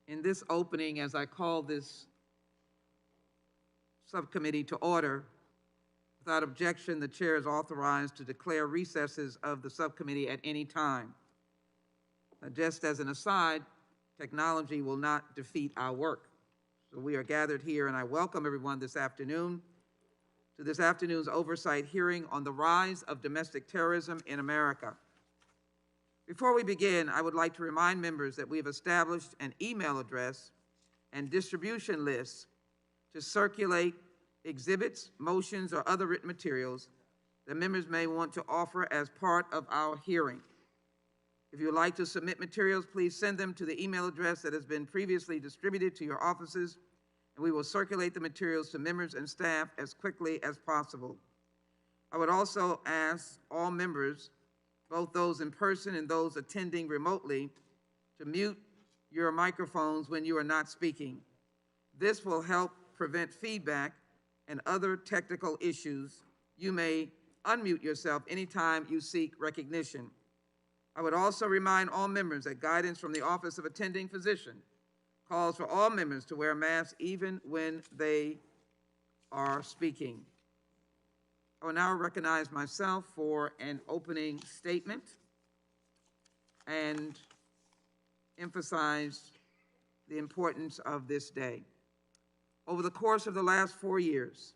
In this opening, as I call this subcommittee to order, without objection, the chair is authorized to declare recesses of the subcommittee at any time. Just as an aside, technology will not defeat our work. So we are gathered here, and I welcome everyone this afternoon to this afternoon's oversight hearing on the rise of domestic terrorism in America. Before we begin, I would like to remind members that we have established an email address and distribution list to circulate exhibits, motions, or other written materials that members may want to offer as part of our hearing. If you would like to submit materials, please send them to the email address that has been previously distributed to your offices, and we will circulate the materials to members and staff as quickly as possible. I would also ask all members, both those in person and those attending remotely, to mute your microphones when you are not speaking. This will help prevent feedback and other technical issues. You may unmute yourself anytime you seek recognition. I would also remind all members that guidance from the Office of Attending Physician calls for all members to wear masks even when they are speaking. I will now recognize myself for an opening statement and emphasize the importance of this day. Over the course of the last 4 years,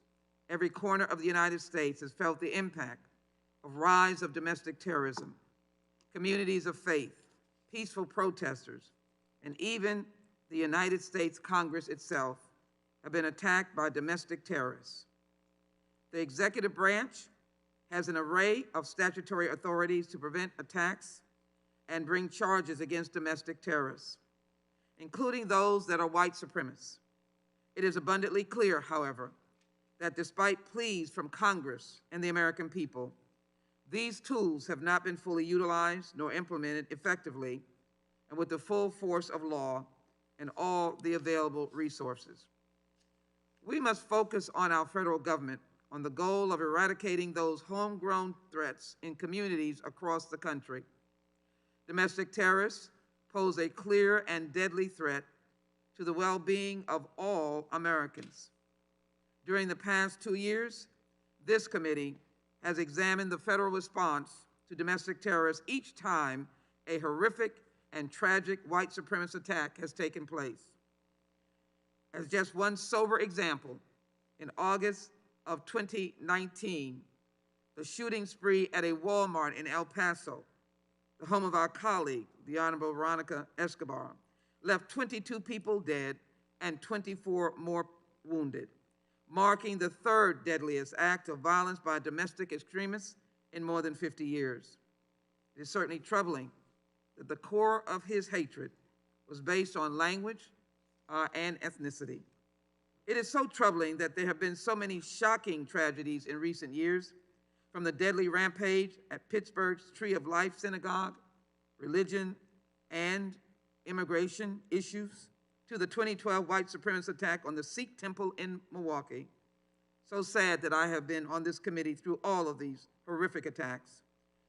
every corner of the United States has felt the impact of rise of domestic terrorism. Communities of faith, peaceful protesters, and even the United States Congress itself have been attacked by domestic terrorists. The executive branch has an array of statutory authorities to prevent attacks and bring charges against domestic terrorists, including those that are white supremacists. It is abundantly clear, however, that despite pleas from Congress and the American people, these tools have not been fully utilized nor implemented effectively and with the full force of law and all the available resources. We must focus on our federal government on the goal of eradicating those homegrown threats in communities across the country. Domestic terrorists pose a clear and deadly threat to the well-being of all Americans. During the past 2 years, this committee has examined the federal response to domestic terrorists each time a horrific and tragic white supremacist attack has taken place. As just one sober example, in August of 2019, the shooting spree at a Walmart in El Paso, the home of our colleague, the Honorable Veronica Escobar, left 22 people dead and 24 more wounded, marking the third deadliest act of violence by domestic extremists in more than 50 years. It is certainly troubling that the core of his hatred was based on language and ethnicity. It is so troubling that there have been so many shocking tragedies in recent years, from the deadly rampage at Pittsburgh's Tree of Life Synagogue, religion and immigration issues, to the 2012 white supremacist attack on the Sikh temple in Milwaukee. So sad that I have been on this committee through all of these horrific attacks,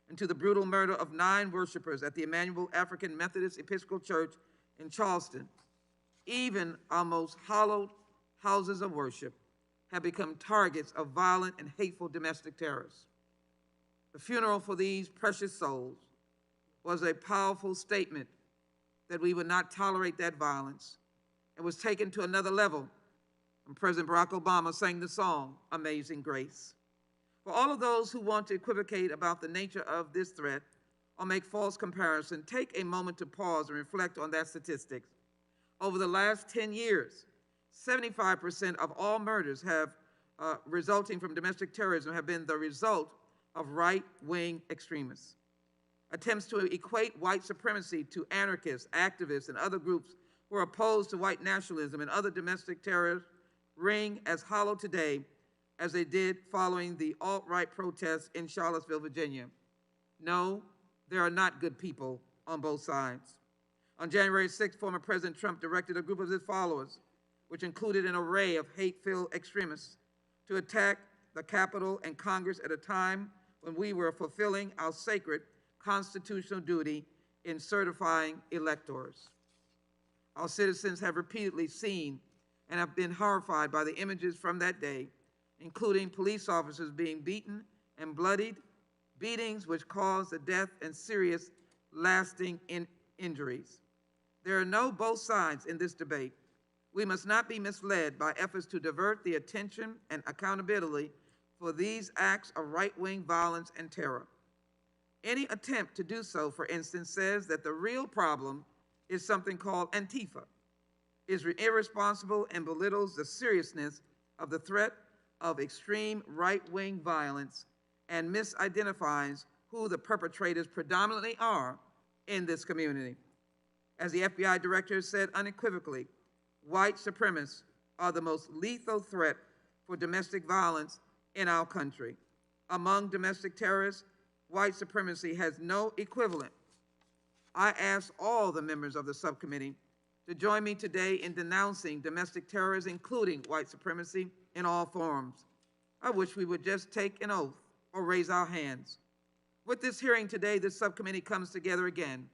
and to the brutal murder of 9 worshipers at the Emmanuel African Methodist Episcopal Church in Charleston. Even our most hallowed houses of worship have become targets of violent and hateful domestic terrorists. The funeral for these precious souls was a powerful statement that we would not tolerate that violence. It was taken to another level when President Barack Obama sang the song, Amazing Grace. For all of those who want to equivocate about the nature of this threat or make false comparison, take a moment to pause and reflect on that statistic. Over the last 10 years, 75% of all murders resulting from domestic terrorism have been the result of right-wing extremists. Attempts to equate white supremacy to anarchists, activists, and other groups who are opposed to white nationalism and other domestic terrors ring as hollow today as they did following the alt-right protests in Charlottesville, Virginia. No, there are not good people on both sides. On January 6th, former President Trump directed a group of his followers, which included an array of hate-filled extremists, to attack the Capitol and Congress at a time when we were fulfilling our sacred constitutional duty in certifying electors. Our citizens have repeatedly seen and have been horrified by the images from that day, including police officers being beaten and bloodied, beatings which caused the death and serious lasting injuries. There are no both sides in this debate. We must not be misled by efforts to divert the attention and accountability for these acts of right-wing violence and terror. Any attempt to do so, for instance, says that the real problem is something called Antifa, is irresponsible and belittles the seriousness of the threat of extreme right-wing violence and misidentifies who the perpetrators predominantly are in this community. As the FBI director said unequivocally, white supremacists are the most lethal threat for domestic violence in our country. Among domestic terrorists, white supremacy has no equivalent. I ask all the members of the subcommittee to join me today in denouncing domestic terrorism, including white supremacy, in all forms. I wish we would just take an oath or raise our hands. With this hearing today, the subcommittee comes together again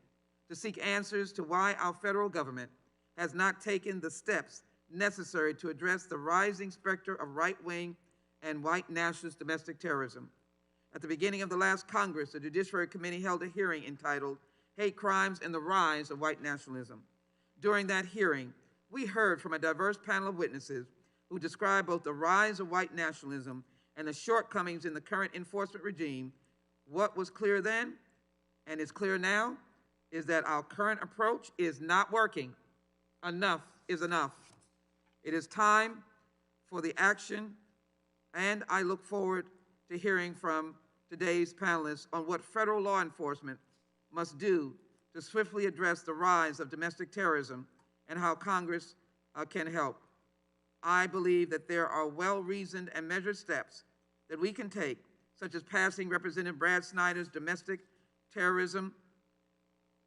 to seek answers to why our federal government has not taken the steps necessary to address the rising specter of right-wing and white nationalist domestic terrorism. At the beginning of the last Congress, the Judiciary Committee held a hearing entitled Hate Crimes and the Rise of White Nationalism. During that hearing, we heard from a diverse panel of witnesses who described both the rise of white nationalism and the shortcomings in the current enforcement regime. What was clear then and is clear now is that our current approach is not working. Enough is enough. It is time for the action, and I look forward to hearing from today's panelists on what federal law enforcement must do to swiftly address the rise of domestic terrorism and how Congress can help. I believe that there are well-reasoned and measured steps that we can take, such as passing Representative Brad Snyder's Domestic Terrorism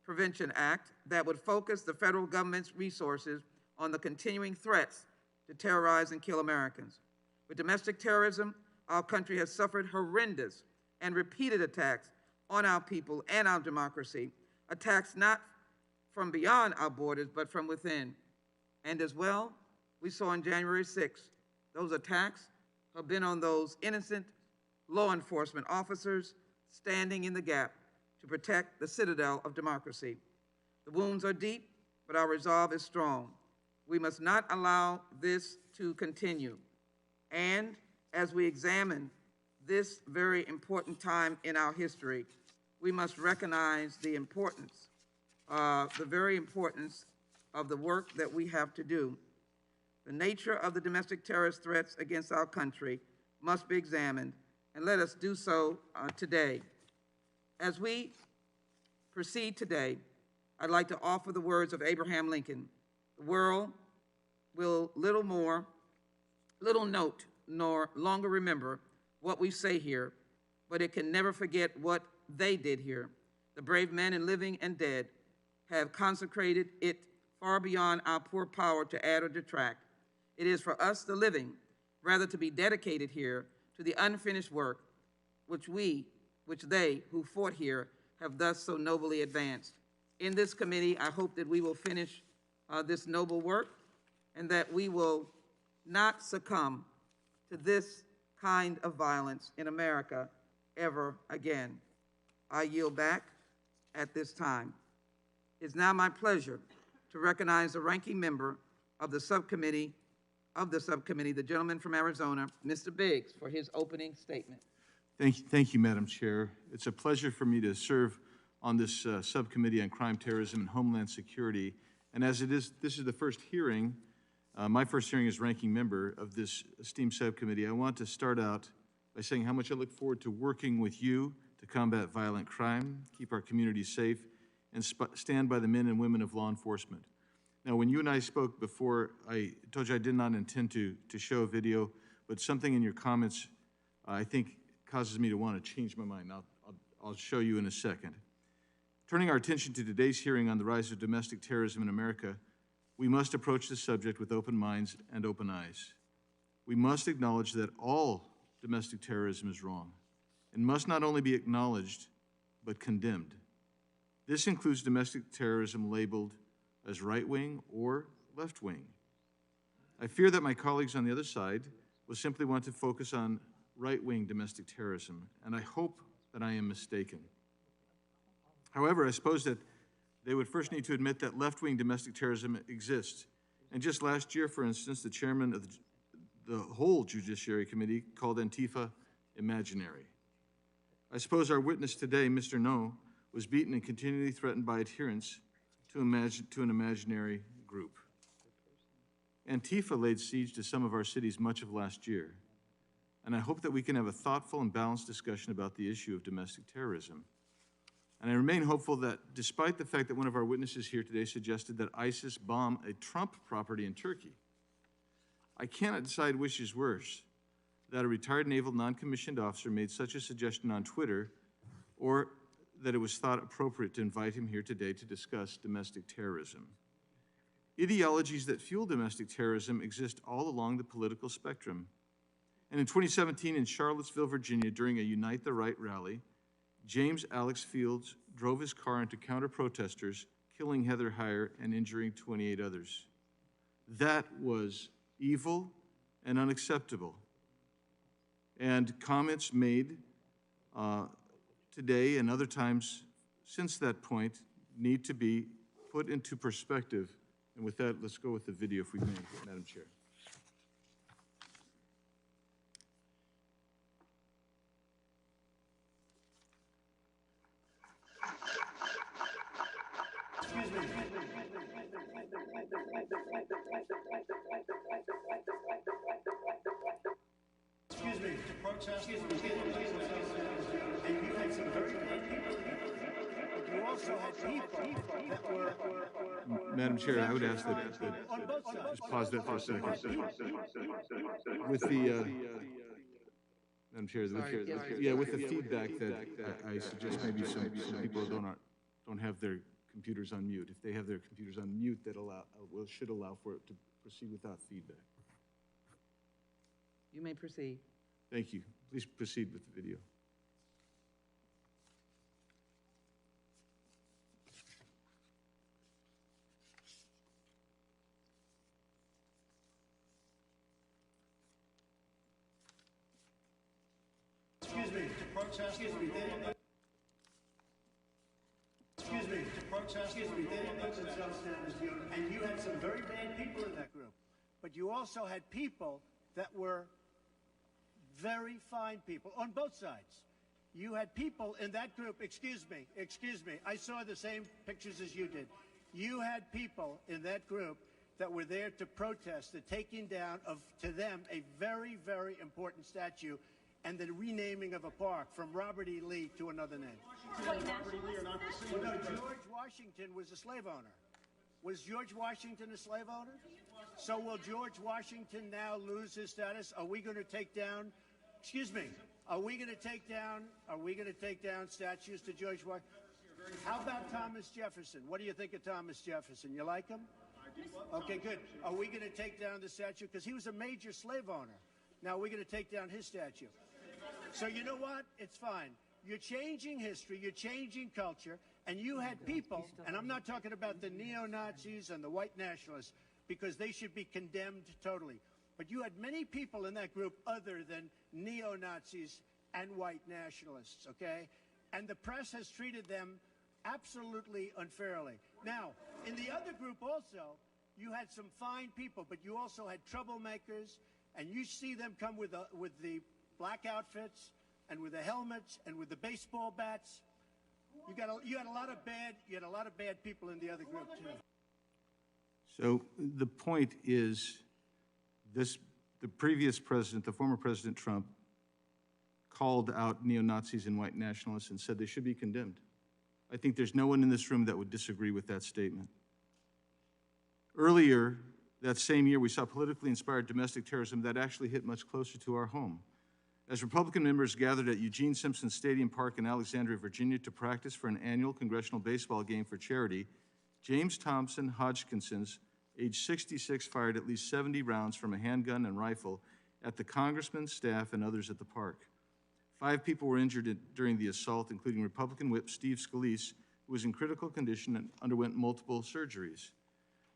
Prevention Act that would focus the federal government's resources on the continuing threats to terrorize and kill Americans. With domestic terrorism, our country has suffered horrendous and repeated attacks on our people and our democracy, attacks not from beyond our borders, but from within. And as well, we saw on January 6th, those attacks have been on those innocent law enforcement officers standing in the gap to protect the citadel of democracy. The wounds are deep, but our resolve is strong. We must not allow this to continue. And as we examine this very important time in our history, we must recognize the importance, the very importance of the work that we have to do. The nature of the domestic terrorist threats against our country must be examined, and let us do so today. As we proceed today, I'd like to offer the words of Abraham Lincoln. The world will little note nor longer remember what we say here, but it can never forget what they did here. The brave men and living and dead have consecrated it far beyond our poor power to add or detract. It is for us, the living, rather to be dedicated here to the unfinished work which they who fought here have thus so nobly advanced. In this committee, I hope that we will finish this noble work and that we will not succumb to this kind of violence in America ever again. I yield back at this time. It's now my pleasure to recognize the ranking member of the subcommittee, the gentleman from Arizona, Mr. Biggs, for his opening statement. Thank you, Madam Chair. It's a pleasure for me to serve on this subcommittee on crime, terrorism, and homeland security. And as this is the first hearing, my first hearing as ranking member of this esteemed subcommittee, I want to start out by saying how much I look forward to working with you to combat violent crime, keep our communities safe, and stand by the men and women of law enforcement. Now, when you and I spoke before, I told you I did not intend to show a video, but something in your comments, I think, causes me to want to change my mind. I'll show you in a second. Turning our attention to today's hearing on the rise of domestic terrorism in America, we must approach the subject with open minds and open eyes. We must acknowledge that all domestic terrorism is wrong and must not only be acknowledged, but condemned. This includes domestic terrorism labeled as right-wing or left-wing. I fear that my colleagues on the other side will simply want to focus on right-wing domestic terrorism, and I hope that I am mistaken. However, I suppose that they would first need to admit that left-wing domestic terrorism exists. And just last year, for instance, the chairman of the whole Judiciary Committee called Antifa imaginary. I suppose our witness today, Mr. No, was beaten and continually threatened by adherents to an imaginary group. Antifa laid siege to some of our cities much of last year, and I hope that we can have a thoughtful and balanced discussion about the issue of domestic terrorism. And I remain hopeful that despite the fact that one of our witnesses here today suggested that ISIS bomb a Trump property in Turkey, I cannot decide which is worse, that a retired naval non-commissioned officer made such a suggestion on Twitter, or that it was thought appropriate to invite him here today to discuss domestic terrorism. Ideologies that fuel domestic terrorism exist all along the political spectrum. And in 2017 in Charlottesville, Virginia, during a Unite the Right rally, James Alex Fields drove his car into counter-protesters, killing Heather Heyer and injuring 28 others. That was evil and unacceptable. And comments made today and other times since that point need to be put into perspective. And with that, let's go with the video if we may, Madam Chair. Excuse me. Excuse me. To protest. And you had some very bad people. You also had people that were. Madam Chair, I would ask that just pause that for a second. With the Madam Chair, with the feedback that I suggest maybe some people don't have their computers on mute. If they have their computers on mute, that should allow for it to proceed without feedback. You may proceed. Thank you. Please proceed with the video. Excuse me, to protest. Excuse me, to protest. Excuse me, they didn't put themselves down as you. And you had some very bad people in that group. But you also had people that were very fine people on both sides. You had people in that group, excuse me, I saw the same pictures as you did. You had people in that group that were there to protest the taking down of, to them, a very, very important statue and the renaming of a park from Robert E. Lee to another name. Well, no, George Washington was a slave owner. Was George Washington a slave owner? So will George Washington now lose his status? Are we going to take down, excuse me, are we going to take down statues to George Washington? How about Thomas Jefferson? What do you think of Thomas Jefferson? You like him? Okay, good. Are we going to take down the statue? Because he was a major slave owner. Now we're going to take down his statue. So you know what? It's fine. You're changing history, you're changing culture, and you had people, and I'm not talking about the neo-Nazis and the white nationalists, because they should be condemned totally. But you had many people in that group other than neo-Nazis and white nationalists, okay? And the press has treated them absolutely unfairly. Now, in the other group also, you had some fine people, but you also had troublemakers, and you see them come with the black outfits and with the helmets and with the baseball bats. You had a lot of bad people in the other group too. So the point is, the previous president, the former President Trump, called out neo-Nazis and white nationalists and said they should be condemned. I think there's no one in this room that would disagree with that statement. Earlier that same year, we saw politically inspired domestic terrorism that actually hit much closer to our home. As Republican members gathered at Eugene Simpson Stadium Park in Alexandria, Virginia to practice for an annual congressional baseball game for charity, James Thompson Hodgkinson's, age 66, fired at least 70 rounds from a handgun and rifle at the congressman, staff, and others at the park. 5 people were injured during the assault, including Republican whip Steve Scalise, who was in critical condition and underwent multiple surgeries.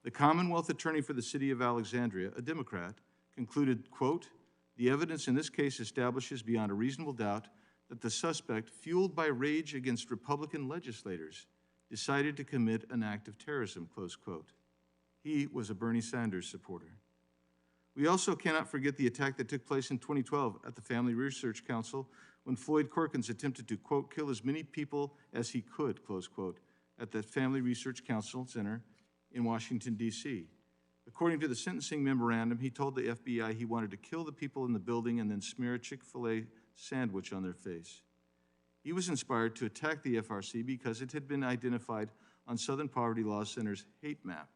The Commonwealth Attorney for the City of Alexandria, a Democrat, concluded, quote, "The evidence in this case establishes beyond a reasonable doubt that the suspect, fueled by rage against Republican legislators, decided to commit an act of terrorism," close quote. He was a Bernie Sanders supporter. We also cannot forget the attack that took place in 2012 at the Family Research Council when Floyd Corkins attempted to, quote, "kill as many people as he could," close quote, at the Family Research Council Center in Washington, D.C. According to the sentencing memorandum, he told the FBI he wanted to kill the people in the building and then smear a Chick-fil-A sandwich on their face. He was inspired to attack the FRC because it had been identified on Southern Poverty Law Center's hate map.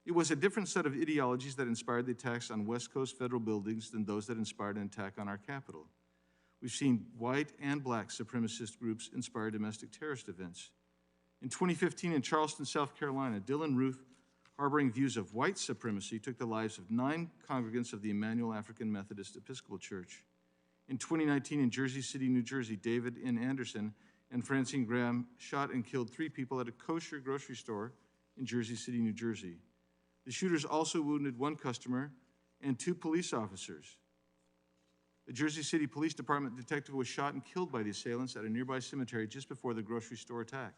It was a different set of ideologies that inspired the attacks on West Coast federal buildings than those that inspired an attack on our Capitol. We've seen white and black supremacist groups inspire domestic terrorist events. In 2015 in Charleston, South Carolina, Dylan Ruth, harboring views of white supremacy, took the lives of 9 congregants of the Emmanuel African Methodist Episcopal Church. In 2019 in Jersey City, New Jersey, David N. Anderson and Francine Graham shot and killed 3 people at a kosher grocery store in Jersey City, New Jersey. The shooters also wounded 1 customer and 2 police officers. A Jersey City Police Department detective was shot and killed by the assailants at a nearby cemetery just before the grocery store attack.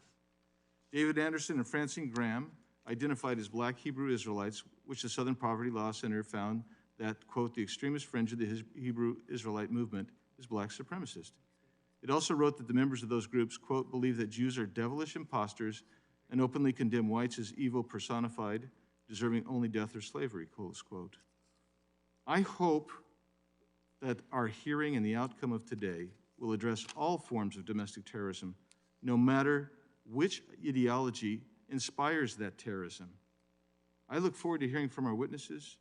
David Anderson and Francine Graham, identified as black Hebrew Israelites, which the Southern Poverty Law Center found that, quote, "the extremist fringe of the Hebrew Israelite movement is black supremacist." It also wrote that the members of those groups, quote, "believe that Jews are devilish imposters and openly condemn whites as evil personified, deserving only death or slavery," close quote. I hope that our hearing and the outcome of today will address all forms of domestic terrorism, no matter which ideology inspires that terrorism. I look forward to hearing from our witnesses,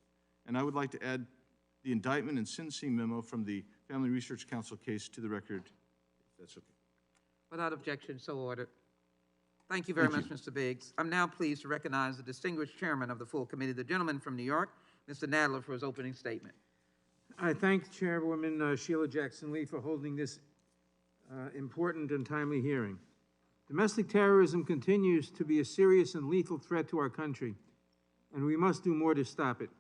and I would like to add the indictment and sentencing memo from the Family Research Council case to the record, if that's okay. Without objection, so ordered. Thank you very much, Mr. Biggs. I'm now pleased to recognize the distinguished chairman of the full committee, the gentleman from New York, Mr. Nadler, for his opening statement. I thank Chairwoman Sheila Jackson-Lee for holding this important and timely hearing. Domestic terrorism continues to be a serious and lethal threat to our country, and we must do more to stop it.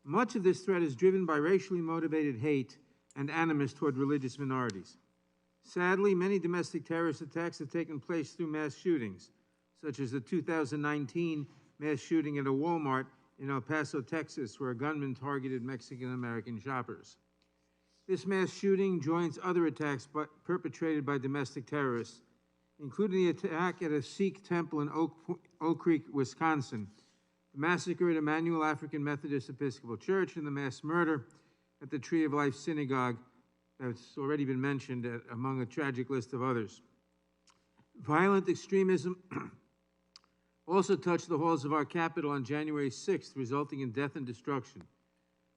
Much of this threat is driven by racially motivated hate and animus toward religious minorities. Sadly, many domestic terrorist attacks have taken place through mass shootings, such as the 2019 mass shooting at a Walmart in El Paso, Texas, where a gunman targeted Mexican-American shoppers. This mass shooting joins other attacks perpetrated by domestic terrorists, including the attack at a Sikh temple in Oak Creek, Wisconsin, the massacre at Emmanuel African Methodist Episcopal Church, and the mass murder at the Tree of Life Synagogue that's already been mentioned among a tragic list of others. Violent extremism also touched the halls of our Capitol on January 6th, resulting in death and destruction.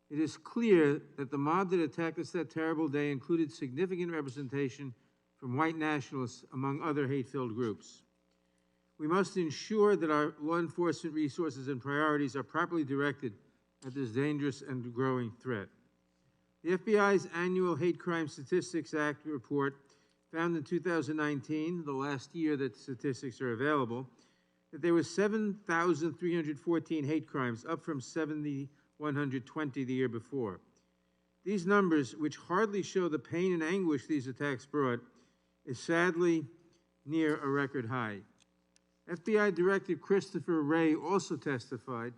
It is clear that the mob that attacked us that terrible day included significant representation from white nationalists, among other hate-filled groups. We must ensure that our law enforcement resources and priorities are properly directed at this dangerous and growing threat. The FBI's annual Hate Crime Statistics Act report found in 2019, the last year that statistics are available, that there were 7,314 hate crimes, up from 7,120 the year before. These numbers, which hardly show the pain and anguish these attacks brought, is sadly near a record high. FBI Director Christopher Wray also testified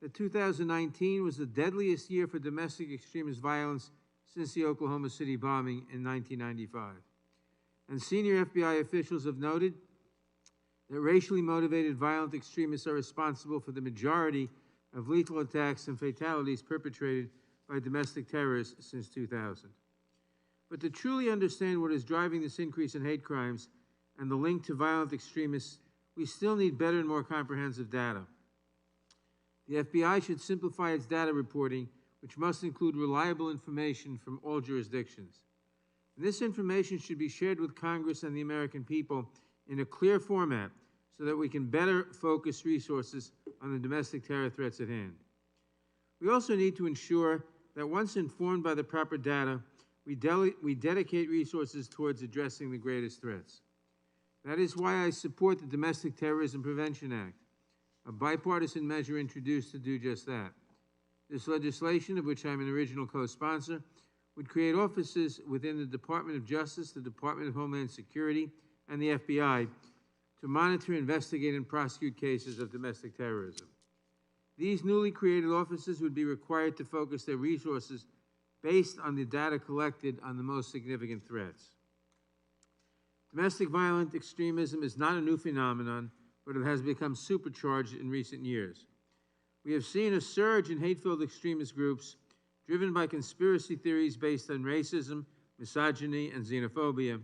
that 2019 was the deadliest year for domestic extremist violence since the Oklahoma City bombing in 1995. And senior FBI officials have noted that racially motivated violent extremists are responsible for the majority of lethal attacks and fatalities perpetrated by domestic terrorists since 2000. But to truly understand what is driving this increase in hate crimes and the link to violent extremists, we still need better and more comprehensive data. The FBI should simplify its data reporting, which must include reliable information from all jurisdictions. And this information should be shared with Congress and the American people in a clear format so that we can better focus resources on the domestic terror threats at hand. We also need to ensure that once informed by the proper data, we dedicate resources towards addressing the greatest threats. That is why I support the Domestic Terrorism Prevention Act. a bipartisan measure introduced to do just that. This legislation, of which I'm an original co-sponsor, would create offices within the Department of Justice, the Department of Homeland Security, and the FBI to monitor, investigate, and prosecute cases of domestic terrorism. These newly created offices would be required to focus their resources based on the data collected on the most significant threats. Domestic violent extremism is not a new phenomenon, but it has become supercharged in recent years. We have seen a surge in hate-filled extremist groups driven by conspiracy theories based on racism, misogyny, and xenophobia,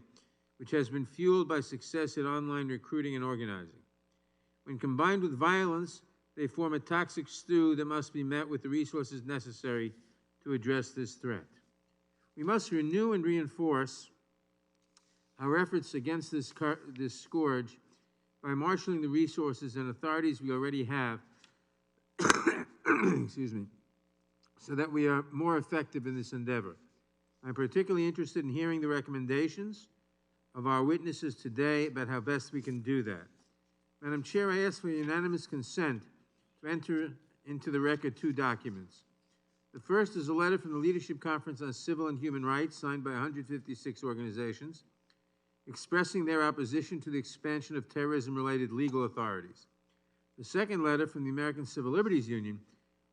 which has been fueled by success in online recruiting and organizing. When combined with violence, they form a toxic stew that must be met with the resources necessary to address this threat. We must renew and reinforce our efforts against this scourge by marshaling the resources and authorities we already have, excuse me, so that we are more effective in this endeavor. I'm particularly interested in hearing the recommendations of our witnesses today about how best we can do that. Madam Chair, I ask for unanimous consent to enter into the record two documents. The first is a letter from the Leadership Conference on Civil and Human Rights, signed by 156 organizations, expressing their opposition to the expansion of terrorism-related legal authorities. The second letter from the American Civil Liberties Union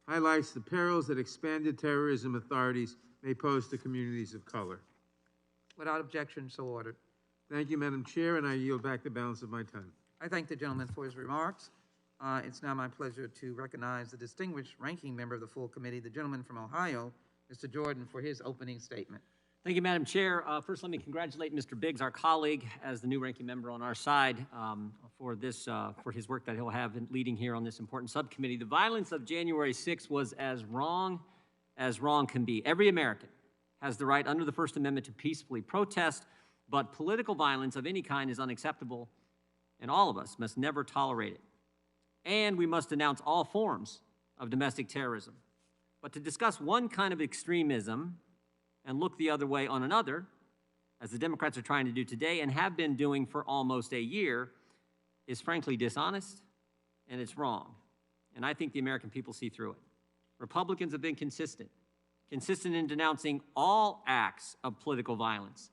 highlights the perils that expanded terrorism authorities may pose to communities of color. Without objection, so ordered. Thank you, Madam Chair, and I yield back the balance of my time. I thank the gentleman for his remarks. It's now my pleasure to recognize the distinguished ranking member of the full committee, the gentleman from Ohio, Mr. Jordan, for his opening statement. Thank you, Madam Chair. First, let me congratulate Mr. Biggs, our colleague, as the new ranking member on our side, for his work that he'll have in leading here on this important subcommittee. The violence of January 6th was as wrong can be. Every American has the right under the First Amendment to peacefully protest, but political violence of any kind is unacceptable, and all of us must never tolerate it. And we must denounce all forms of domestic terrorism. But to discuss one kind of extremism and look the other way on another, as the Democrats are trying to do today and have been doing for almost a year, is frankly dishonest, and it's wrong. And I think the American people see through it. Republicans have been consistent in denouncing all acts of political violence.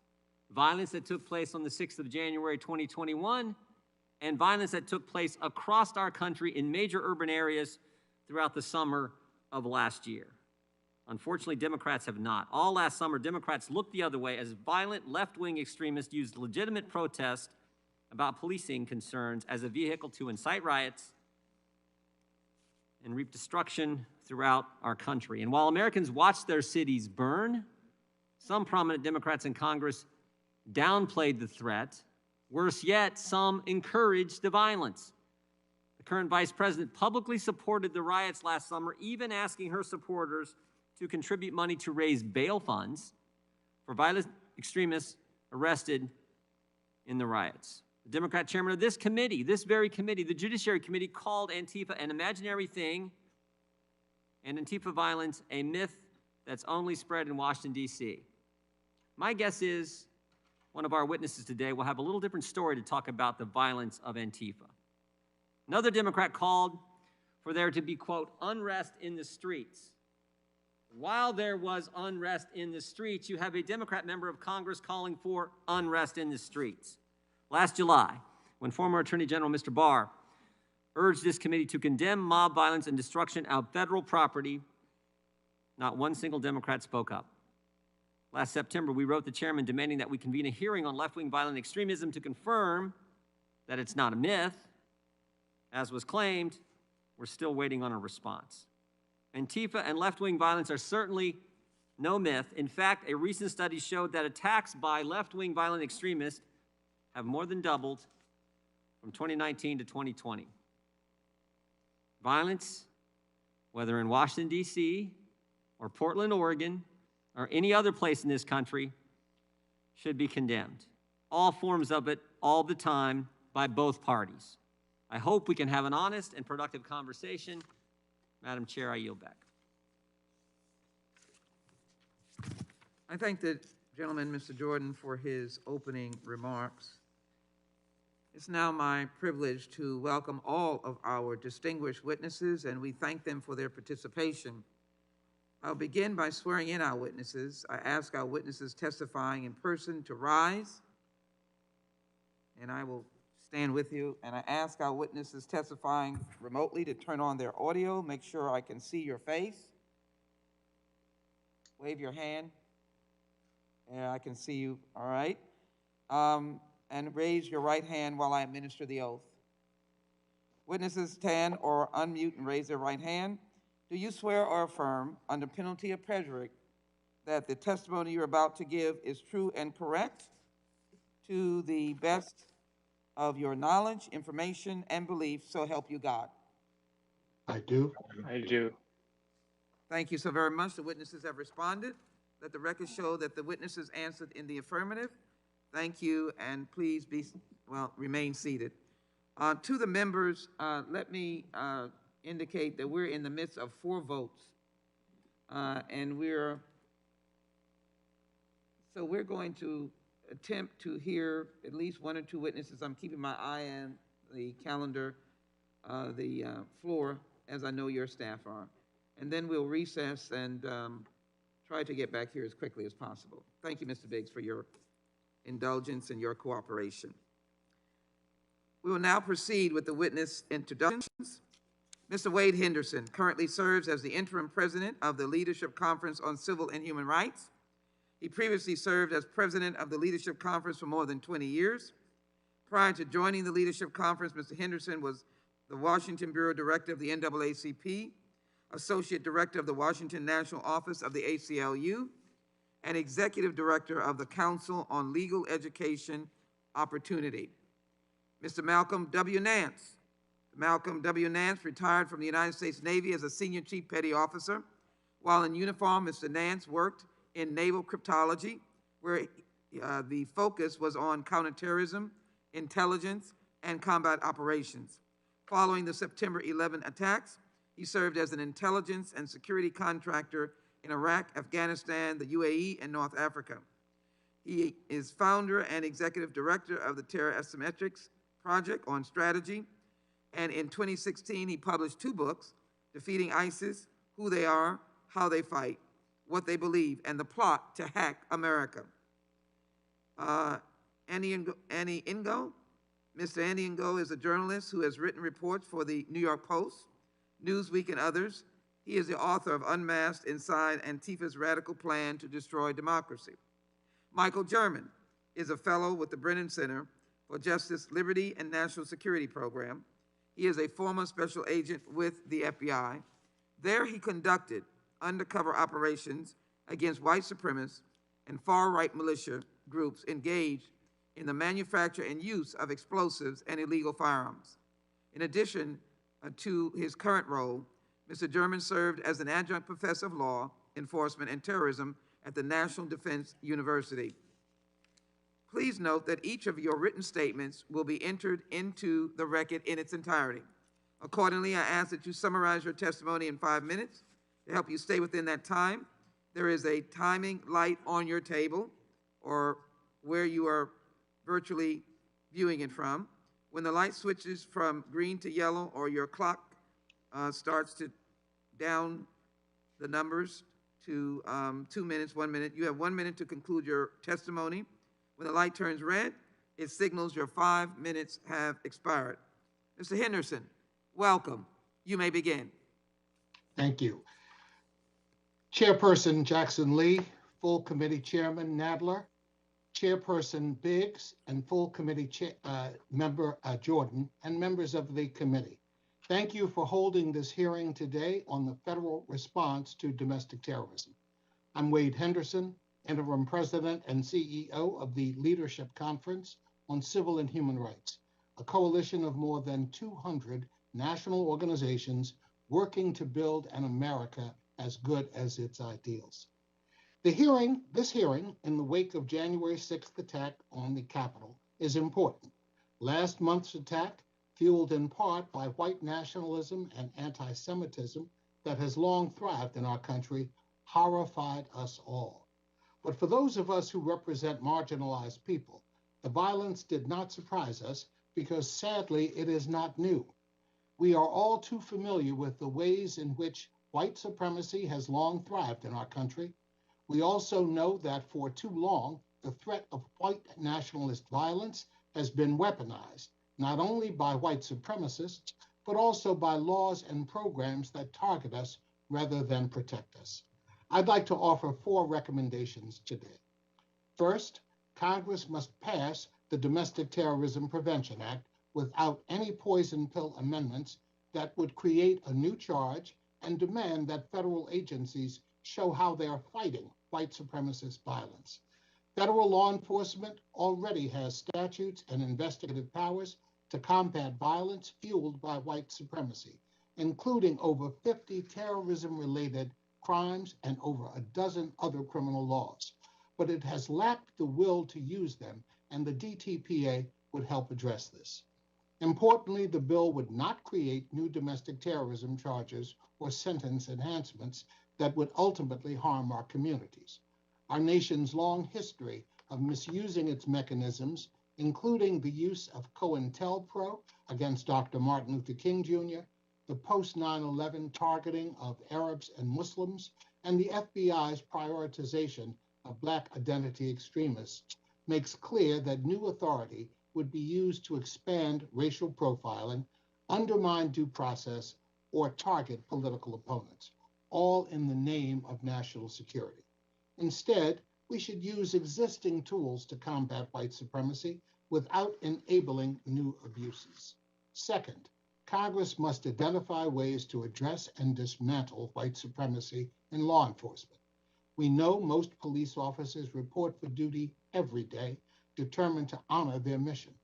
Violence that took place on the 6th of January 2021, and violence that took place across our country in major urban areas throughout the summer of last year. Unfortunately, Democrats have not. All last summer, Democrats looked the other way as violent left-wing extremists used legitimate protest about policing concerns as a vehicle to incite riots and reap destruction throughout our country. And while Americans watched their cities burn, some prominent Democrats in Congress downplayed the threat. Worse yet, some encouraged the violence. The current vice president publicly supported the riots last summer, even asking her supporters to contribute money to raise bail funds for violent extremists arrested in the riots. The Democrat chairman of this committee, this very committee, the Judiciary Committee, called Antifa an imaginary thing and Antifa violence a myth that's only spread in Washington, D.C. My guess is one of our witnesses today will have a little different story to talk about the violence of Antifa. Another Democrat called for there to be, quote, unrest in the streets. While there was unrest in the streets, you have a Democrat member of Congress calling for unrest in the streets. Last July, when former Attorney General Mr. Barr urged this committee to condemn mob violence and destruction of federal property, not one single Democrat spoke up. Last September, we wrote the chairman demanding that we convene a hearing on left-wing violent extremism to confirm that it's not a myth. As was claimed, we're still waiting on a response. Antifa and left-wing violence are certainly no myth. In fact, a recent study showed that attacks by left-wing violent extremists have more than doubled from 2019 to 2020. Violence, whether in Washington, D.C., or Portland, Oregon, or any other place in this country, should be condemned. All forms of it, all the time, by both parties. I hope we can have an honest and productive conversation. Madam Chair, I yield back. I thank the gentleman, Mr. Jordan, for his opening remarks. It's now my privilege to welcome all of our distinguished witnesses, and we thank them for their participation. I'll begin by swearing in our witnesses. I ask our witnesses testifying in person to rise, and I will stand with you. And I ask our witnesses testifying remotely to turn on their audio. Make sure I can see your face. Wave your hand. Yeah, I can see you. All right. And raise your right hand while I administer the oath. Witnesses stand or unmute and raise their right hand. Do you swear or affirm, under penalty of perjury, that the testimony you're about to give is true and correct to the best of your knowledge, information, and belief, so help you God? I do. I do. Thank you so very much. The witnesses have responded. Let the record show that the witnesses answered in the affirmative. Thank you, and please remain seated. To the members, let me indicate that we're in the midst of 4 votes, and we're going to attempt to hear at least 1 or 2 witnesses. I'm keeping my eye on the calendar, the floor, as I know your staff are. And then we'll recess and try to get back here as quickly as possible. Thank you, Mr. Biggs, for your indulgence and your cooperation. We will now proceed with the witness introductions. Mr. Wade Henderson currently serves as the interim president of the Leadership Conference on Civil and Human Rights. He previously served as president of the Leadership Conference for more than 20 years. Prior to joining the Leadership Conference, Mr. Henderson was the Washington Bureau Director of the NAACP, Associate Director of the Washington National Office of the ACLU, and Executive Director of the Council on Legal Education Opportunity. Mr. Malcolm W. Nance. Malcolm W. Nance retired from the United States Navy as a Senior Chief Petty Officer. While in uniform, Mr. Nance worked in naval cryptology, where the focus was on counterterrorism, intelligence, and combat operations. Following the September 11 attacks, he served as an intelligence and security contractor in Iraq, Afghanistan, the UAE, and North Africa. He is founder and executive director of the Terror Asymmetrics project on strategy. And in 2016, he published 2 books, Defeating ISIS, Who They Are, How They Fight, What They Believe, and the Plot to Hack America. Annie Ngo. Mr. Annie Ngo is a journalist who has written reports for the New York Post, Newsweek, and others. He is the author of Unmasked Inside Antifa's Radical Plan to Destroy Democracy. Michael German is a fellow with the Brennan Center for Justice, Liberty, and National Security Program. He is a former special agent with the FBI. There he conducted undercover operations against white supremacists and far-right militia groups engaged in the manufacture and use of explosives and illegal firearms. In addition to his current role, Mr. German served as an adjunct professor of law, enforcement, and terrorism at the National Defense University. Please note that each of your written statements will be entered into the record in its entirety. Accordingly, I ask that you summarize your testimony in 5 minutes. To help you stay within that time, there is a timing light on your table or where you are virtually viewing it from. When the light switches from green to yellow or your clock starts to down the numbers to 2 minutes, 1 minute, you have 1 minute to conclude your testimony. When the light turns red, it signals your 5 minutes have expired. Mr. Henderson, welcome. You may begin. Thank you. Chairperson Jackson Lee, full committee chairman Nadler, Chairperson Biggs, and full committee member Jordan, and members of the committee. Thank you for holding this hearing today on the federal response to domestic terrorism. I'm Wade Henderson, Interim President and CEO of the Leadership Conference on Civil and Human Rights, a coalition of more than 200 national organizations working to build an America as good as its ideals. This hearing, in the wake of January 6th attack on the Capitol, is important. Last month's attack, fueled in part by white nationalism and anti-Semitism that has long thrived in our country, horrified us all. But for those of us who represent marginalized people, the violence did not surprise us because sadly it is not new. We are all too familiar with the ways in which white supremacy has long thrived in our country. We also know that for too long, the threat of white nationalist violence has been weaponized, not only by white supremacists, but also by laws and programs that target us rather than protect us. I'd like to offer 4 recommendations today. First, Congress must pass the Domestic Terrorism Prevention Act without any poison pill amendments that would create a new charge and demand that federal agencies show how they are fighting white supremacist violence. Federal law enforcement already has statutes and investigative powers to combat violence fueled by white supremacy, including over 50 terrorism-related crimes and over a dozen other criminal laws. But it has lacked the will to use them, and the DTPA would help address this. Importantly, the bill would not create new domestic terrorism charges or sentence enhancements that would ultimately harm our communities. Our nation's long history of misusing its mechanisms, including the use of COINTELPRO against Dr. Martin Luther King Jr., the post-9/11 targeting of Arabs and Muslims, and the FBI's prioritization of Black identity extremists, makes clear that new authority would be used to expand racial profiling, undermine due process, or target political opponents, all in the name of national security. Instead, we should use existing tools to combat white supremacy without enabling new abuses. Second, Congress must identify ways to address and dismantle white supremacy in law enforcement. We know most police officers report for duty every day, determined to honor their mission.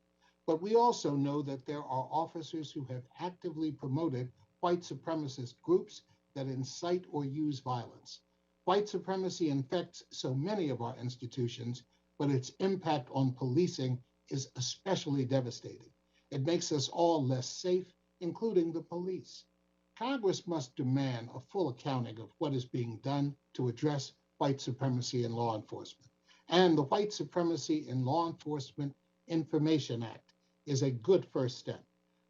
But we also know that there are officers who have actively promoted white supremacist groups that incite or use violence. White supremacy infects so many of our institutions, but its impact on policing is especially devastating. It makes us all less safe, including the police. Congress must demand a full accounting of what is being done to address white supremacy in law enforcement. And the White Supremacy in Law Enforcement Information Act is a good first step.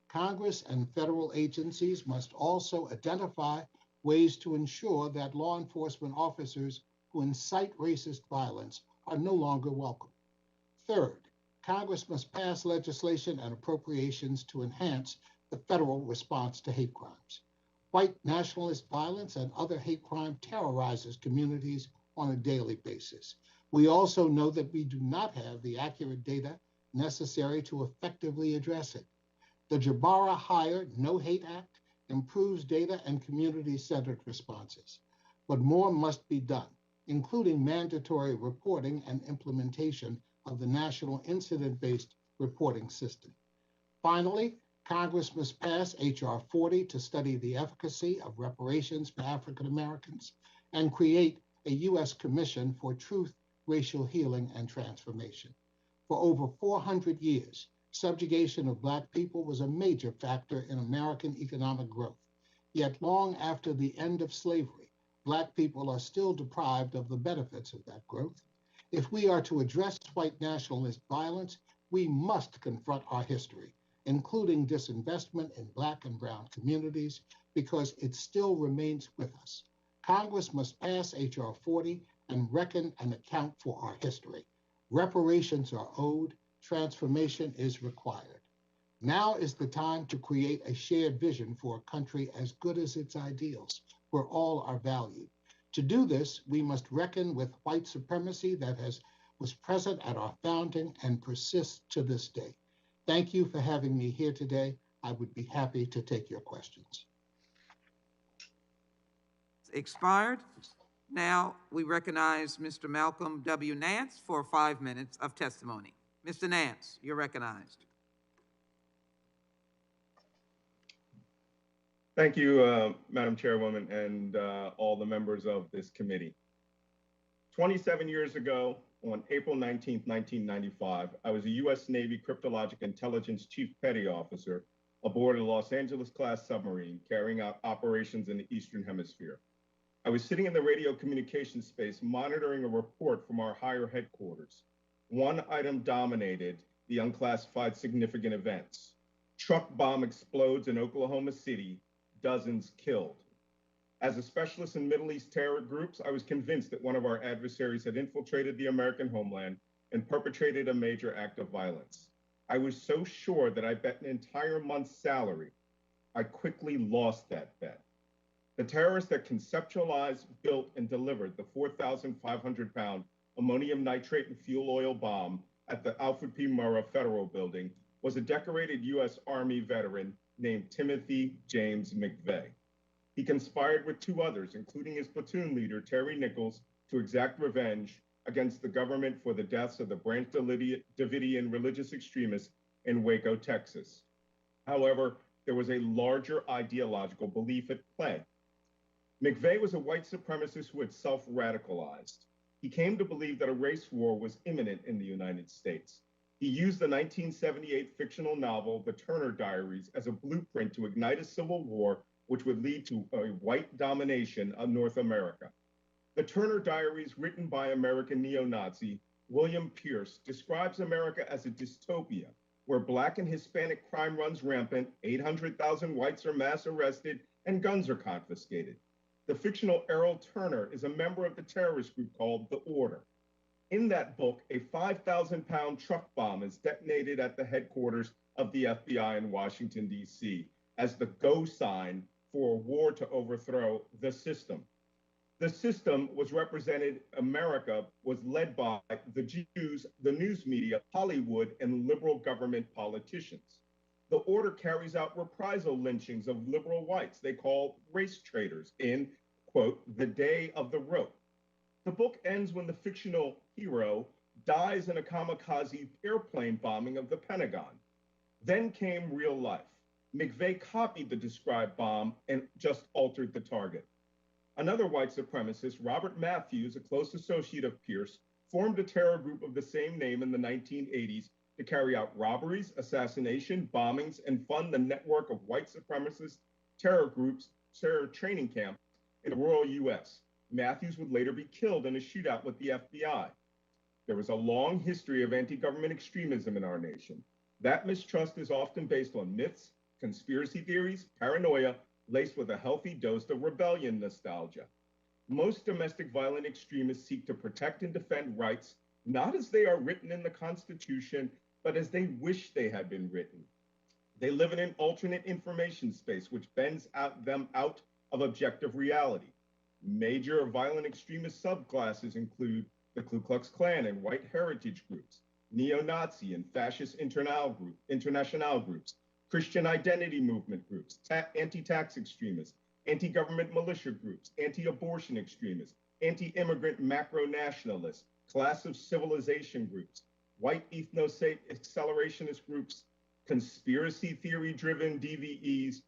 Congress and federal agencies must also identify ways to ensure that law enforcement officers who incite racist violence are no longer welcome. Third, Congress must pass legislation and appropriations to enhance the federal response to hate crimes. White nationalist violence and other hate crime terrorizes communities on a daily basis. We also know that we do not have the accurate data necessary to effectively address it. The Jabara-Hire No Hate Act improves data and community-centered responses. But more must be done, including mandatory reporting and implementation of the National Incident-Based Reporting System. Finally, Congress must pass H.R. 40 to study the efficacy of reparations for African Americans and create a U.S. Commission for Truth, Racial Healing, and Transformation. For over 400 years, subjugation of Black people was a major factor in American economic growth. Yet long after the end of slavery, Black people are still deprived of the benefits of that growth. If we are to address white nationalist violence, we must confront our history, including disinvestment in Black and brown communities, because it still remains with us. Congress must pass H.R. 40 and reckon and account for our history. Reparations are owed, transformation is required. Now is the time to create a shared vision for a country as good as its ideals, where all are valued. To do this, we must reckon with white supremacy that was present at our founding and persists to this day. Thank you for having me here today. I would be happy to take your questions. Expired. Now we recognize Mr. Malcolm W. Nance for 5 minutes of testimony. Mr. Nance, you're recognized. Thank you, Madam Chairwoman, and all the members of this committee. 27 years ago, on April 19, 1995, I was a U.S. Navy Cryptologic Intelligence Chief Petty Officer aboard a Los Angeles-class submarine carrying out operations in the Eastern Hemisphere. I was sitting in the radio communication space monitoring a report from our higher headquarters. One item dominated the unclassified significant events. Truck bomb explodes in Oklahoma City, dozens killed. As a specialist in Middle East terror groups, I was convinced that one of our adversaries had infiltrated the American homeland and perpetrated a major act of violence. I was so sure that I bet an entire month's salary. I quickly lost that bet. The terrorist that conceptualized, built, and delivered the 4,500-pound ammonium nitrate and fuel oil bomb at the Alfred P. Murrah Federal Building was a decorated U.S. Army veteran named Timothy James McVeigh. He conspired with two others, including his platoon leader, Terry Nichols, to exact revenge against the government for the deaths of the Branch Davidian religious extremists in Waco, Texas. However, there was a larger ideological belief at play. McVeigh was a white supremacist who had self-radicalized. He came to believe that a race war was imminent in the United States. He used the 1978 fictional novel, The Turner Diaries, as a blueprint to ignite a civil war which would lead to a white domination of North America. The Turner Diaries, written by American neo-Nazi William Pierce, describes America as a dystopia where Black and Hispanic crime runs rampant, 800,000 whites are mass arrested, and guns are confiscated. The fictional Errol Turner is a member of the terrorist group called The Order. In that book, a 5,000-pound truck bomb is detonated at the headquarters of the FBI in Washington, D.C., as the go sign for a war to overthrow the system. The system was represented, America was led by the Jews, the news media, Hollywood, and liberal government politicians. The Order carries out reprisal lynchings of liberal whites they call race traitors in, quote, the day of the rope. The book ends when the fictional hero dies in a kamikaze airplane bombing of the Pentagon. Then came real life. McVeigh copied the described bomb and just altered the target. Another white supremacist, Robert Matthews, a close associate of Pierce, formed a terror group of the same name in the 1980s to carry out robberies, assassination, bombings, and fund the network of white supremacist terror groups, terror training camps in the rural US. Matthews would later be killed in a shootout with the FBI. There was a long history of anti-government extremism in our nation. That mistrust is often based on myths, conspiracy theories, paranoia, laced with a healthy dose of rebellion nostalgia. Most domestic violent extremists seek to protect and defend rights, not as they are written in the Constitution, but as they wish they had been written. They live in an alternate information space which bends them out of objective reality. Major violent extremist subclasses include the Ku Klux Klan and white heritage groups, neo-Nazi and fascist international groups, Christian identity movement groups, anti-tax extremists, anti-government militia groups, anti-abortion extremists, anti-immigrant macro-nationalists, class of civilization groups, white ethno-accelerationist groups, conspiracy theory-driven DVEs,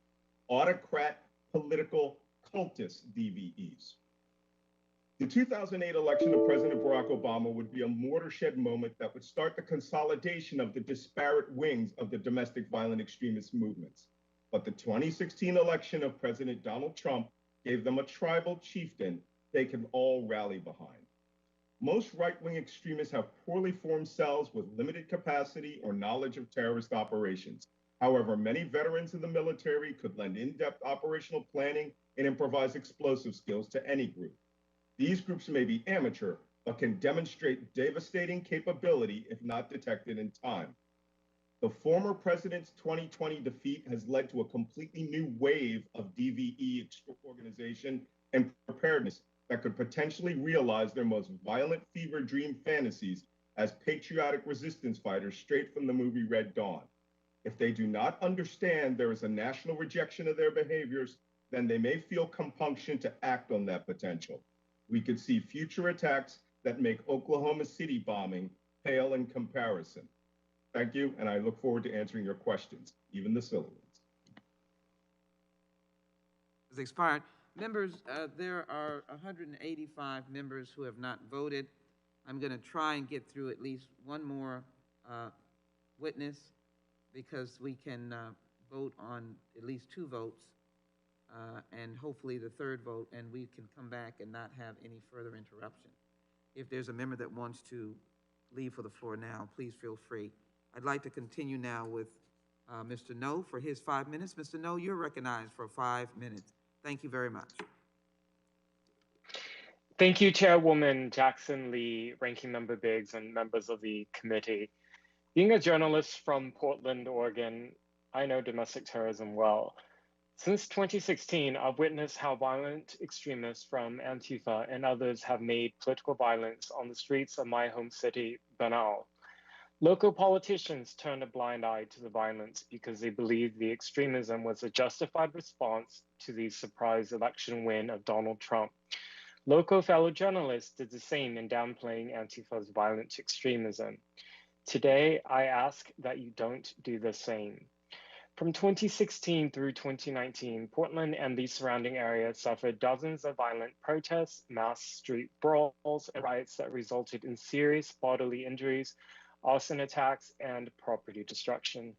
autocrat political cultist DVEs. The 2008 election of President Barack Obama would be a watershed moment that would start the consolidation of the disparate wings of the domestic violent extremist movements. But the 2016 election of President Donald Trump gave them a tribal chieftain they can all rally behind. Most right-wing extremists have poorly formed cells with limited capacity or knowledge of terrorist operations. However, many veterans of the military could lend in-depth operational planning and improvise explosive skills to any group. These groups may be amateur, but can demonstrate devastating capability if not detected in time. The former president's 2020 defeat has led to a completely new wave of DVE organization and preparedness that could potentially realize their most violent fever dream fantasies as patriotic resistance fighters straight from the movie Red Dawn. If they do not understand there is a national rejection of their behaviors, then they may feel compunction to act on that potential. We could see future attacks that make Oklahoma City bombing pale in comparison. Thank you, and I look forward to answering your questions, even the silly ones. Has expired. Members, there are 185 members who have not voted. I'm going to try and get through at least one more witness because we can vote on at least 2 votes. And hopefully the 3rd vote, and we can come back and not have any further interruption. If there's a member that wants to leave for the floor now, please feel free. I'd like to continue now with Mr. No for his 5 minutes. Mr. No, you're recognized for 5 minutes. Thank you very much. Thank you, Chairwoman Jackson Lee, Ranking Member Biggs, and members of the committee. Being a journalist from Portland, Oregon, I know domestic terrorism well. Since 2016, I've witnessed how violent extremists from Antifa and others have made political violence on the streets of my home city, banal. Local politicians turned a blind eye to the violence because they believed the extremism was a justified response to the surprise election win of Donald Trump. Local fellow journalists did the same in downplaying Antifa's violent extremism. Today, I ask that you don't do the same. From 2016 through 2019, Portland and the surrounding area suffered dozens of violent protests, mass street brawls, and riots that resulted in serious bodily injuries, arson attacks, and property destruction.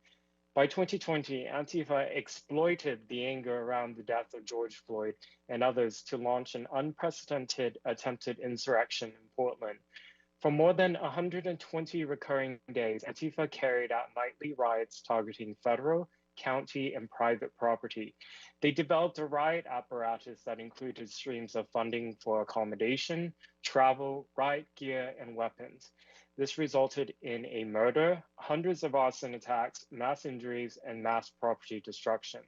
By 2020, Antifa exploited the anger around the death of George Floyd and others to launch an unprecedented attempted insurrection in Portland. For more than 120 recurring days, Antifa carried out nightly riots targeting federal, county, and private property. They developed a riot apparatus that included streams of funding for accommodation, travel, riot gear, and weapons. This resulted in a murder, hundreds of arson attacks, mass injuries, and mass property destruction.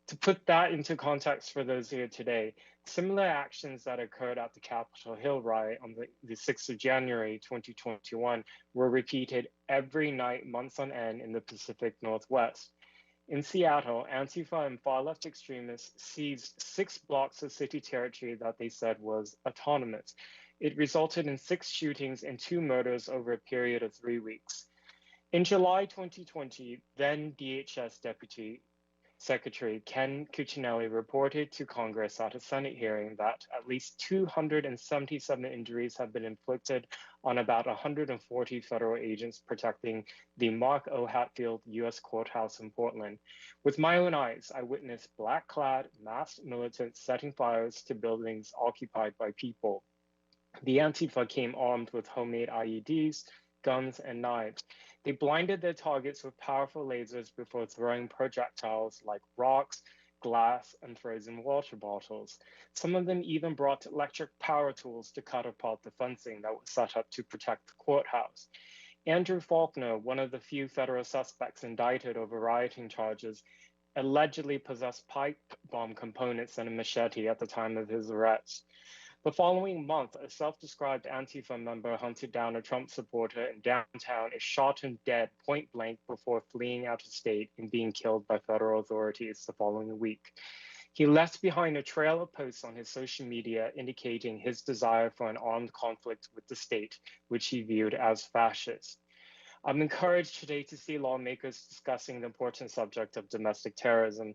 To put that into context for those here today, similar actions that occurred at the Capitol Hill riot on the 6th of January 2021 were repeated every night, months on end in the Pacific Northwest. In Seattle, Antifa and far-left extremists seized 6 blocks of city territory that they said was autonomous. It resulted in 6 shootings and 2 murders over a period of 3 weeks. In July 2020, then DHS Deputy Secretary Ken Cuccinelli reported to Congress at a Senate hearing that at least 277 injuries have been inflicted on about 140 federal agents protecting the Mark O. Hatfield U.S. Courthouse in Portland. With my own eyes, I witnessed black-clad, masked militants setting fires to buildings occupied by people. The Antifa came armed with homemade IEDs, guns, and knives. They blinded their targets with powerful lasers before throwing projectiles like rocks, glass, and frozen water bottles. Some of them even brought electric power tools to cut apart the fencing that was set up to protect the courthouse. Andrew Faulkner, one of the few federal suspects indicted over rioting charges, allegedly possessed pipe bomb components and a machete at the time of his arrest. The following month, a self-described Antifa member hunted down a Trump supporter in downtown, is shot and dead point blank before fleeing out of state and being killed by federal authorities the following week. He left behind a trail of posts on his social media indicating his desire for an armed conflict with the state, which he viewed as fascist. I'm encouraged today to see lawmakers discussing the important subject of domestic terrorism,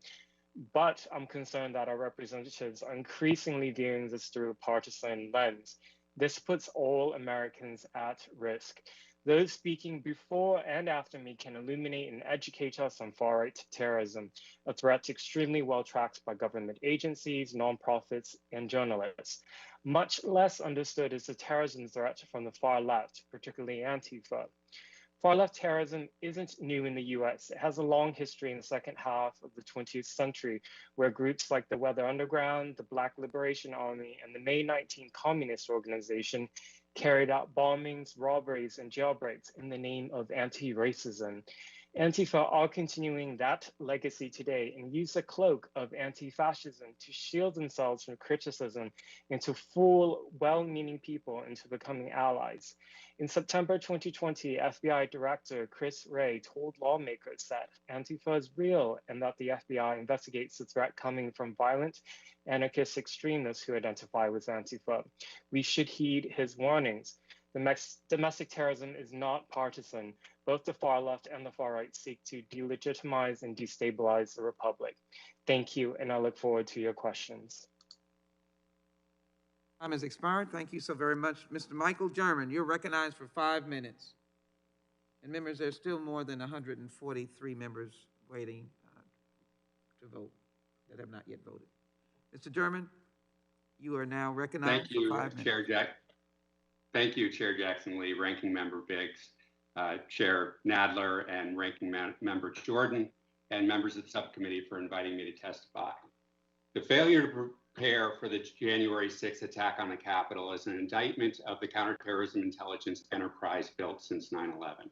but I'm concerned that our representatives are increasingly viewing this through a partisan lens. This puts all Americans at risk. Those speaking before and after me can illuminate and educate us on far-right terrorism, a threat extremely well tracked by government agencies, nonprofits, and journalists. Much less understood is the terrorism threat from the far left, particularly Antifa. Far-left terrorism isn't new in the US. It has a long history in the second half of the 20th century, where groups like the Weather Underground, the Black Liberation Army, and the May 19 Communist Organization carried out bombings, robberies, and jailbreaks in the name of anti-racism. Antifa are continuing that legacy today and use the cloak of anti-fascism to shield themselves from criticism and to fool well-meaning people into becoming allies. In September 2020, FBI Director Chris Wray told lawmakers that Antifa is real and that the FBI investigates the threat coming from violent anarchist extremists who identify with Antifa. We should heed his warnings. Domestic terrorism is not partisan. Both the far left and the far right seek to delegitimize and destabilize the republic. Thank you, and I look forward to your questions. Time has expired. Thank you so very much. Mr. Michael German, you're recognized for 5 minutes. And members, there's still more than 143 members waiting to vote that have not yet voted. Mr. German, you are now recognized for 5 minutes. Thank you, Chair Jackson Lee, Ranking Member Biggs. Chair Nadler and Ranking Member Jordan, and members of the subcommittee for inviting me to testify. The failure to prepare for the January 6th attack on the Capitol is an indictment of the counterterrorism intelligence enterprise built since 9/11.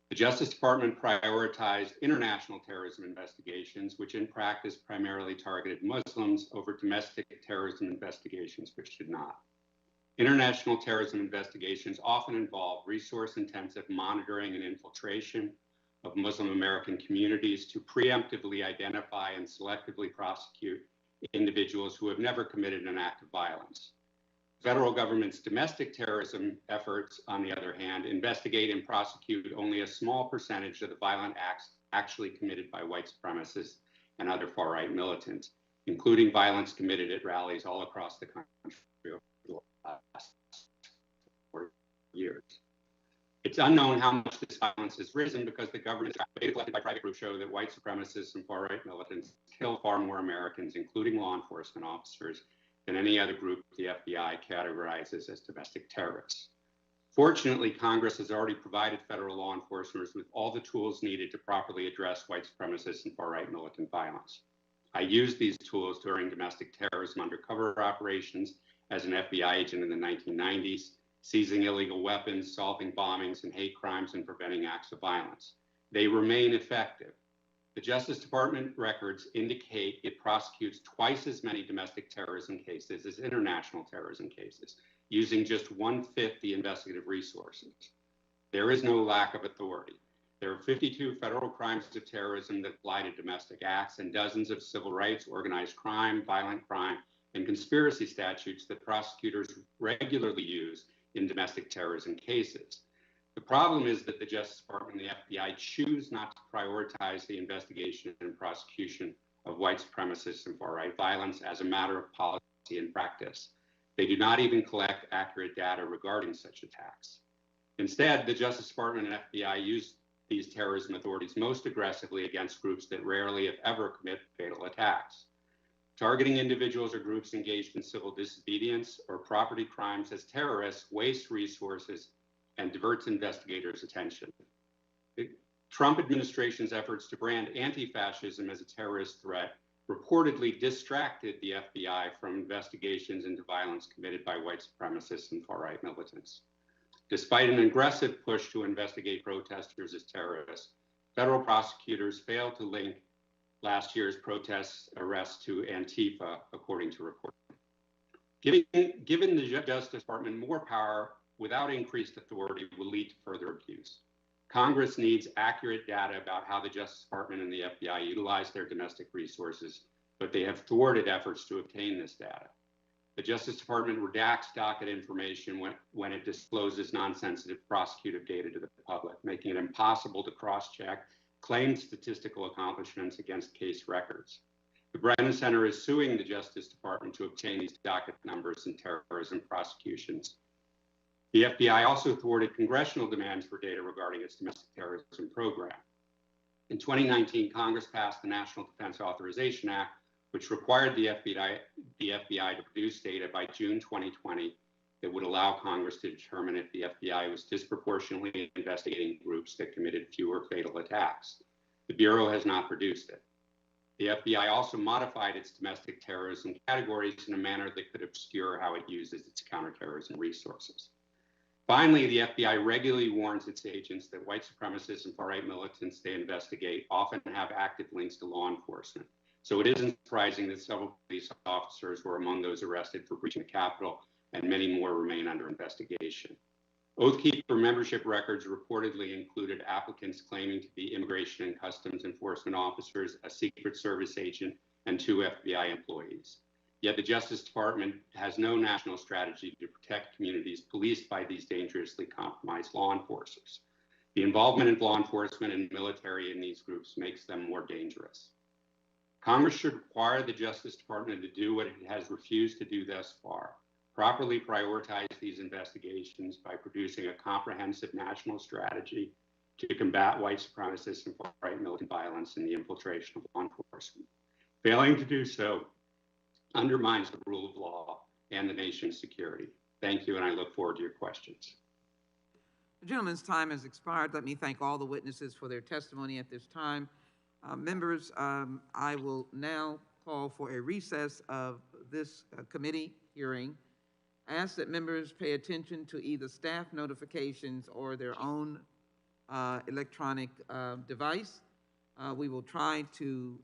The Justice Department prioritized international terrorism investigations, which in practice primarily targeted Muslims, over domestic terrorism investigations, which did not. International terrorism investigations often involve resource-intensive monitoring and infiltration of Muslim American communities to preemptively identify and selectively prosecute individuals who have never committed an act of violence. Federal government's domestic terrorism efforts, on the other hand, investigate and prosecute only a small percentage of the violent acts actually committed by white supremacists and other far-right militants, including violence committed at rallies all across the country over the last 4 years. It's unknown how much this violence has risen because the government's data collected by private groups show that white supremacists and far-right militants kill far more Americans, including law enforcement officers, than any other group the FBI categorizes as domestic terrorists. Fortunately, Congress has already provided federal law enforcement with all the tools needed to properly address white supremacist and far-right militant violence. I used these tools during domestic terrorism undercover operations as an FBI agent in the 1990s, seizing illegal weapons, solving bombings and hate crimes, and preventing acts of violence. They remain effective. The Justice Department records indicate it prosecutes twice as many domestic terrorism cases as international terrorism cases, using just 1/5 the investigative resources. There is no lack of authority. There are 52 federal crimes of terrorism that apply to domestic acts and dozens of civil rights, organized crime, violent crime, and conspiracy statutes that prosecutors regularly use in domestic terrorism cases. The problem is that the Justice Department and the FBI choose not to prioritize the investigation and prosecution of white supremacists and far-right violence as a matter of policy and practice. They do not even collect accurate data regarding such attacks. Instead, the Justice Department and FBI use these terrorism authorities most aggressively against groups that rarely, if ever, commit fatal attacks. Targeting individuals or groups engaged in civil disobedience or property crimes as terrorists wastes resources and diverts investigators' attention. The Trump administration's efforts to brand anti-fascism as a terrorist threat reportedly distracted the FBI from investigations into violence committed by white supremacists and far-right militants. Despite an aggressive push to investigate protesters as terrorists, federal prosecutors failed to link last year's protest arrests to Antifa, according to reports. Given the Justice Department more power without increased authority will lead to further abuse. Congress needs accurate data about how the Justice Department and the FBI utilize their domestic resources, but they have thwarted efforts to obtain this data. The Justice Department redacts docket information when it discloses non-sensitive prosecutive data to the public, making it impossible to cross-check claimed statistical accomplishments against case records. The Brennan Center is suing the Justice Department to obtain these docket numbers in terrorism prosecutions. The FBI also thwarted congressional demands for data regarding its domestic terrorism program. In 2019, Congress passed the National Defense Authorization Act, which required the FBI to produce data by June 2020 that would allow Congress to determine if the FBI was disproportionately investigating groups that committed fewer fatal attacks. The Bureau has not produced it. The FBI also modified its domestic terrorism categories in a manner that could obscure how it uses its counterterrorism resources. Finally, the FBI regularly warns its agents that white supremacists and far-right militants they investigate often have active links to law enforcement. So it isn't surprising that several police officers were among those arrested for breaching the Capitol, and many more remain under investigation. Oath Keeper membership records reportedly included applicants claiming to be Immigration and Customs Enforcement officers, a Secret Service agent, and 2 FBI employees. Yet the Justice Department has no national strategy to protect communities policed by these dangerously compromised law enforcers. The involvement of law enforcement and military in these groups makes them more dangerous. Congress should require the Justice Department to do what it has refused to do thus far: properly prioritize these investigations by producing a comprehensive national strategy to combat white supremacist and far-right militant violence and the infiltration of law enforcement. Failing to do so undermines the rule of law and the nation's security. Thank you, and I look forward to your questions. The gentleman's time has expired. Let me thank all the witnesses for their testimony at this time. Members, I will now call for a recess of this committee hearing. I ask that members pay attention to either staff notifications or their own electronic device. We will try to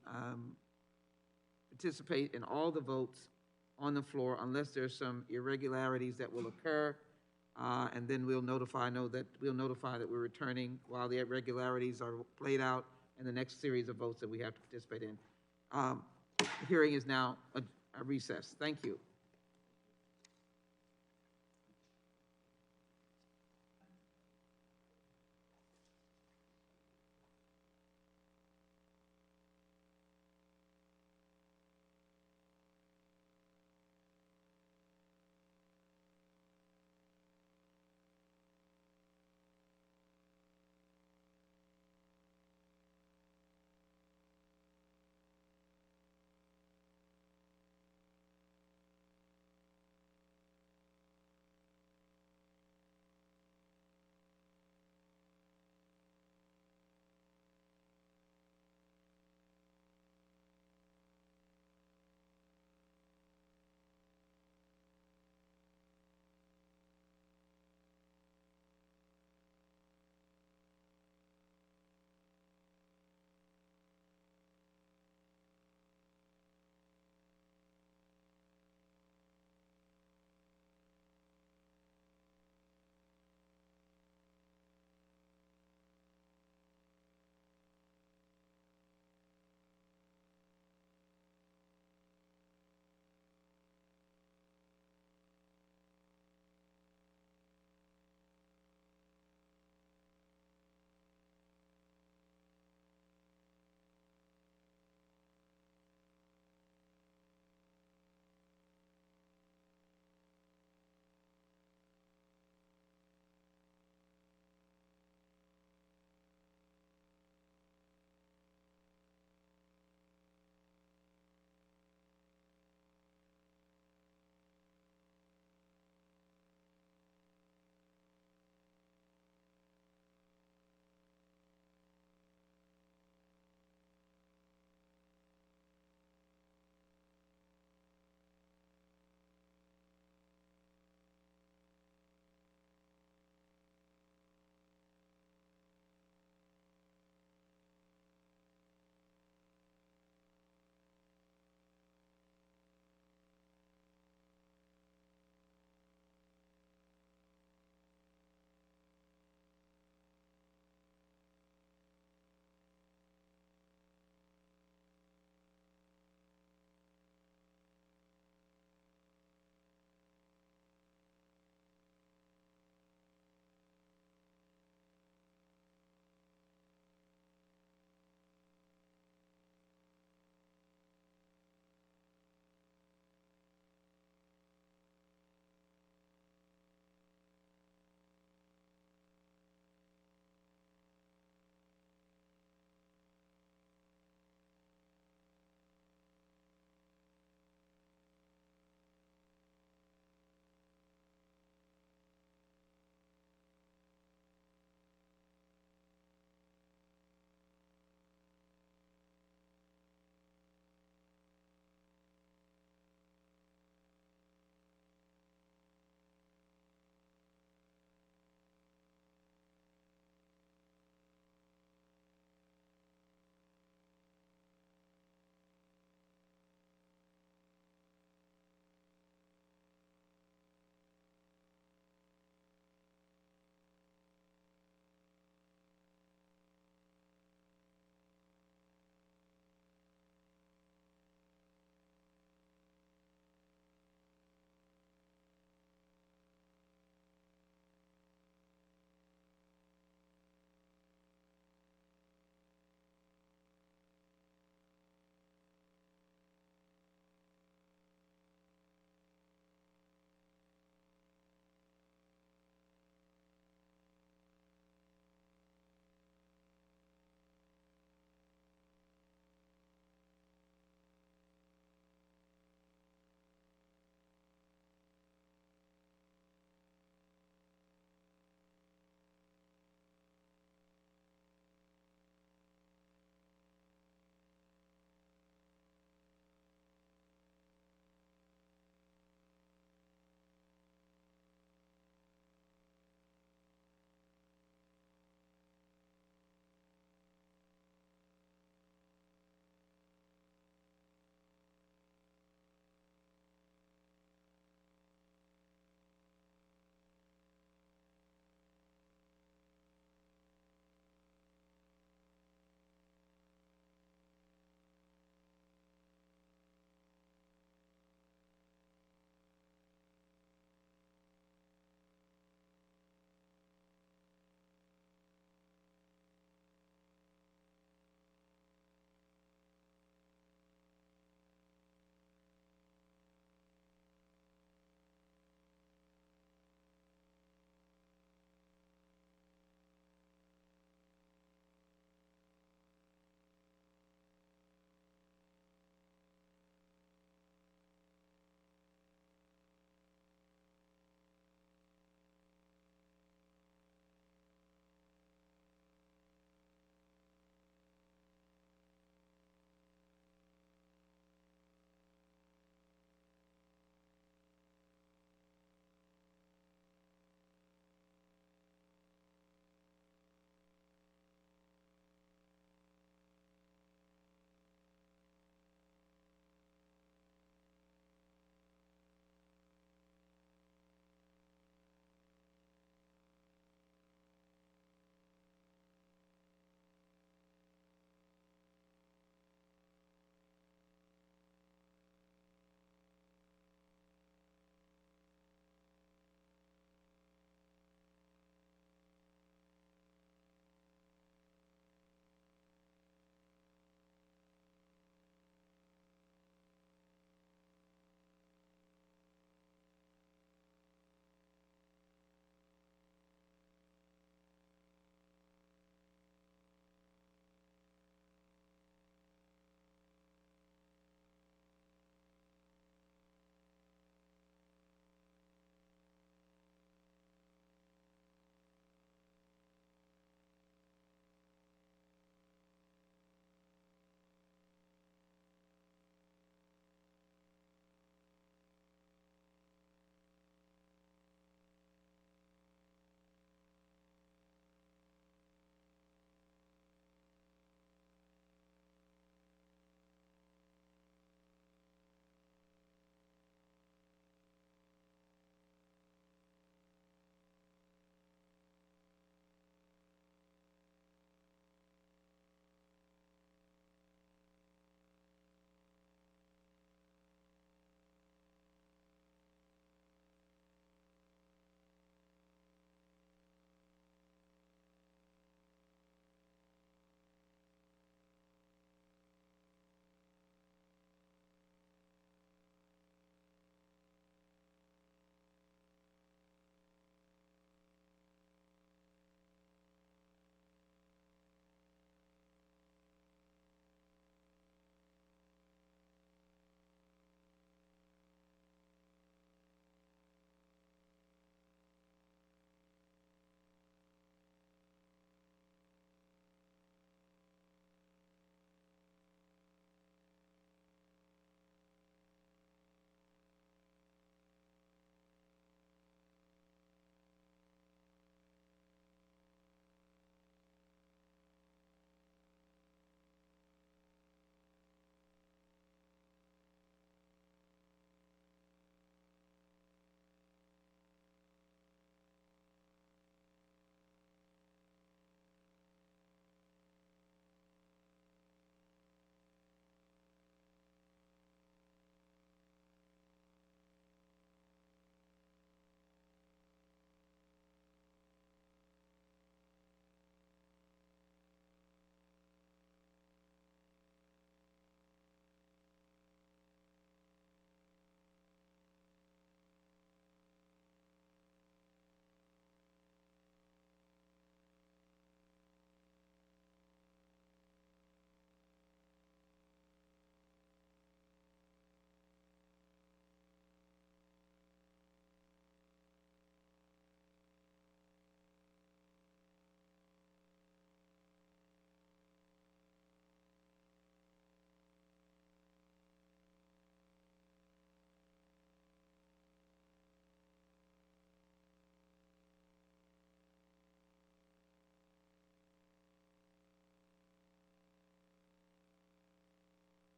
participate in all the votes on the floor unless there's some irregularities that will occur, and then we'll notify that we're returning while the irregularities are played out in the next series of votes that we have to participate in. The hearing is now a recess. Thank you.